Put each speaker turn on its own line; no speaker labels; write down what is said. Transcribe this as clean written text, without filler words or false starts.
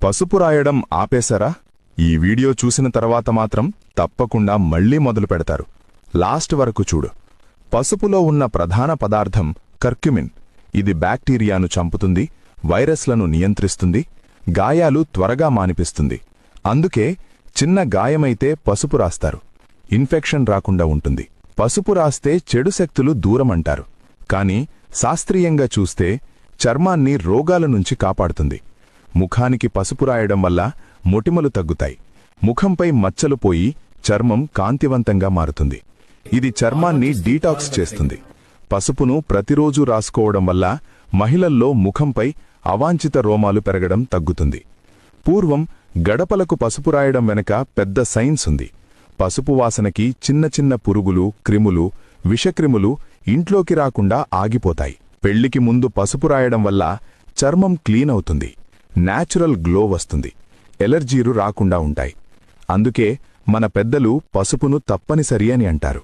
పసుపు రాయడం ఆపేశారా? ఈ వీడియో చూసిన తర్వాత మాత్రం తప్పకుండా మళ్లీ మొదలు పెడతారు. లాస్ట్ వరకు చూడు. పసుపులో ఉన్న ప్రధాన పదార్థం కర్క్యుమిన్. ఇది బ్యాక్టీరియాను చంపుతుంది, వైరస్లను నియంత్రిస్తుంది, గాయాలు త్వరగా మానిపిస్తుంది. అందుకే చిన్న గాయమైతే పసుపు రాస్తారు. ఇన్ఫెక్షన్ రాకుండా ఉంటుంది. పసుపు రాస్తే చెడు శక్తులు దూరమంటారు. కాని శాస్త్రీయంగా చూస్తే చర్మాన్ని రోగాల నుంచి కాపాడుతుంది. ముఖానికి పసుపు రాయడం వల్ల మొటిమలు తగ్గుతాయి. ముఖంపై మచ్చలు పోయి చర్మం కాంతివంతంగా మారుతుంది. ఇది చర్మాన్ని డీటాక్స్ చేస్తుంది. పసుపును ప్రతిరోజు రాసుకోవడం వల్ల మహిళల్లో ముఖంపై అవాంఛిత రోమాలు పెరగడం తగ్గుతుంది. పూర్వం గడపలకు పసుపు రాయడం వెనక పెద్ద సైన్స్ ఉంది. పసుపు వాసనకి చిన్న చిన్న పురుగులు, క్రిములు, విషక్రిములు ఇంట్లోకి రాకుండా ఆగిపోతాయి. పెళ్లికి ముందు పసుపు రాయడం వల్ల చర్మం క్లీన్ అవుతుంది, నేచురల్ గ్లో వస్తుంది, ఎలర్జీలు రాకుండా ఉంటాయి. అందుకే మన పెద్దలు పసుపును తప్పనిసరి అని అంటారు.